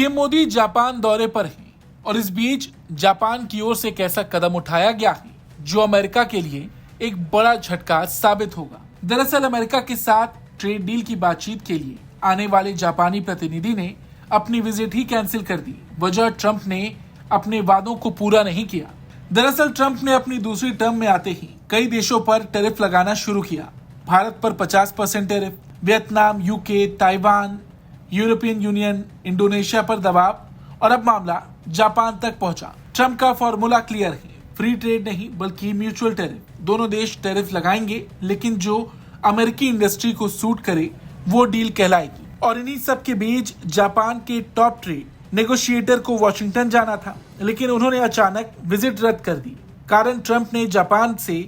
PM Modi Japan दौरे पर हैं और इस बीच जापान की ओर से एक ऐसा कदम उठाया गया है जो अमेरिका के लिए एक बड़ा झटका साबित होगा। दरअसल अमेरिका के साथ ट्रेड डील की बातचीत के लिए आने वाले जापानी प्रतिनिधि ने अपनी विजिट ही कैंसिल कर दी। वजह ट्रंप ने अपने वादों को पूरा नहीं किया। दरअसल ट्रंप ने अपनी दूसरी टर्म में आते ही कई देशों पर टैरिफ लगाना शुरू किया। भारत पर 50% tariff, Vietnam, UK, Taiwan, European union, Indonesia पर दबाव और अब मामला जापान तक पहुंचा। ट्रंप का फॉर्मूला क्लियर है, फ्री ट्रेड नहीं बल्कि म्यूचुअल टैरिफ। दोनों देश टैरिफ लगाएंगे लेकिन जो अमेरिकी इंडस्ट्री को सूट करे वो डील कहलाएगी। और इन्हीं सब के बीच जापान के टॉप ट्रेड नेगोशिएटर को वॉशिंगटन जाना था, लेकिन उन्होंने अचानक विजिट रद्द कर दी। कारण ट्रंप ने जापान से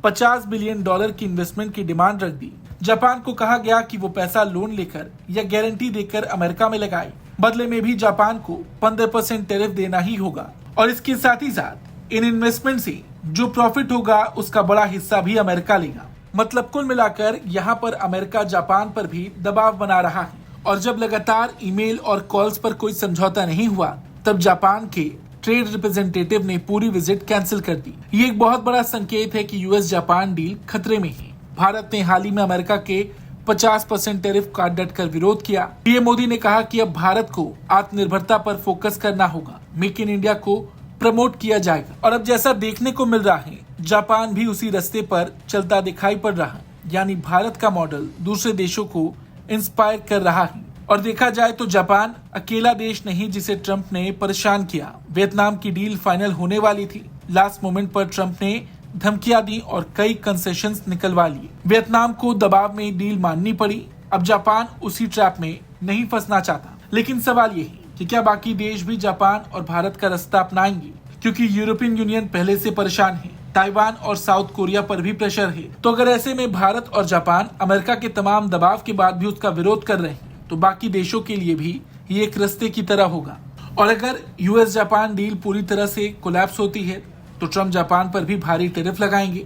$50 बिलियन की इन्वेस्टमेंट की डिमांड रख दी। जापान को कहा गया कि वो पैसा लोन लेकर या गारंटी देकर अमेरिका में लगाए। बदले में भी जापान को 15% टैरिफ देना ही होगा और इसके साथ ही साथ इन इन्वेस्टमेंट से जो प्रॉफिट होगा उसका बड़ा हिस्सा भी अमेरिका लेगा। मतलब कुल मिलाकर यहाँ पर अमेरिका जापान पर भी दबाव बना रहा है। और जब लगातार ईमेल और कॉल्स पर कोई समझौता नहीं हुआ तब जापान के ट्रेड रिप्रेजेंटेटिव ने पूरी विजिट कैंसिल कर दी। ये एक बहुत बड़ा संकेत है कि यूएस जापान डील खतरे में है। भारत ने हाल ही में अमेरिका के 50% टैरिफ का डटकर विरोध किया। पीएम मोदी ने कहा कि अब भारत को आत्मनिर्भरता पर फोकस करना होगा, मेक इन इंडिया को प्रमोट किया जाएगा। और अब जैसा देखने को मिल रहा है जापान भी उसी रास्ते पर चलता दिखाई पड़ रहा है, यानी भारत का मॉडल दूसरे देशों को इंस्पायर कर रहा है। और देखा जाए तो जापान अकेला देश नहीं जिसे ट्रंप ने परेशान किया। वियतनाम की डील फाइनल होने वाली थी, लास्ट मोमेंट पर ट्रंप ने धमकियां दी और कई कंसेशंस निकलवा लिए। वियतनाम को दबाव में डील माननी पड़ी। अब जापान उसी ट्रैप में नहीं फंसना चाहता। लेकिन सवाल ये है कि क्या बाकी देश भी जापान और भारत का रास्ता अपनाएंगे, क्योंकि यूरोपियन यूनियन पहले से परेशान है। ताइवान और साउथ कोरिया पर भी प्रेशर है। तो अगर ऐसे में भारत और जापान अमेरिका के तमाम दबाव के बाद भी उसका विरोध कर रहे हैं तो बाकी देशों के लिए भी ये एक रास्ते की तरह होगा। और अगर यूएस जापान डील पूरी तरह से कोलैप्स होती है तो ट्रंप जापान पर भी भारी टैरिफ लगाएंगे।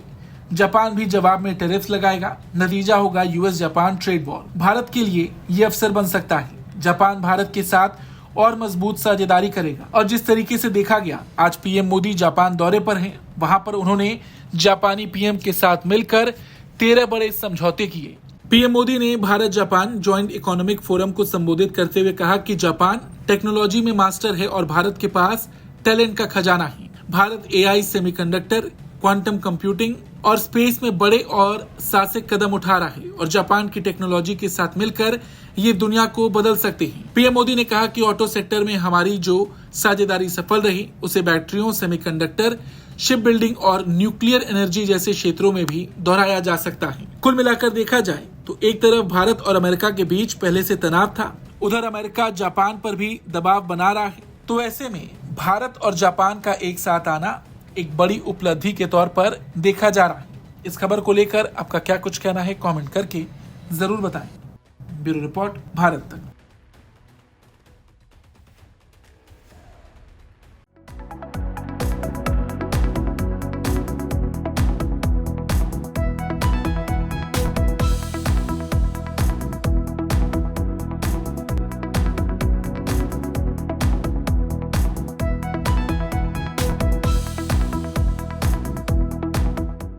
जापान भी जवाब में टैरिफ लगाएगा। नतीजा होगा US Japan trade war. Bharat के लिए ये अवसर बन सकता है। जापान भारत के साथ और मजबूत साझेदारी करेगा। और जिस तरीके से देखा गया आज पीएम मोदी जापान दौरे पर हैं, वहां पर उन्होंने जापानी पीएम के साथ मिलकर 13 बड़े समझौते किए। पीएम मोदी ने Bharat Japan joint economic forum को संबोधित करते हुए कहा कि जापान टेक्नोलॉजी में मास्टर है और भारत के पास टैलेंट का खजाना है। Bharat AI, semiconductor, quantum computing और स्पेस में बड़े और साहसिक कदम उठा रहा है और जापान की टेक्नोलॉजी के साथ मिलकर ये दुनिया को बदल सकते हैं। पीएम मोदी ने कहा कि ऑटो सेक्टर में हमारी जो साझेदारी सफल रही उसे बैटरियों, सेमीकंडक्टर, शिप बिल्डिंग और न्यूक्लियर एनर्जी जैसे क्षेत्रों में भी दोहराया जा सकता है। कुल मिलाकर देखा जाए तो एक तरफ भारत और अमेरिका के बीच पहले से तनाव था, उधर अमेरिका जापान पर भी दबाव बना रहा है। तो ऐसे में भारत और जापान का एक साथ आना एक बड़ी उपलब्धि के तौर पर देखा जा रहा है। इस खबर को लेकर आपका क्या कुछ कहना है कमेंट करके जरूर बताएं। ब्यूरो रिपोर्ट, भारत तक।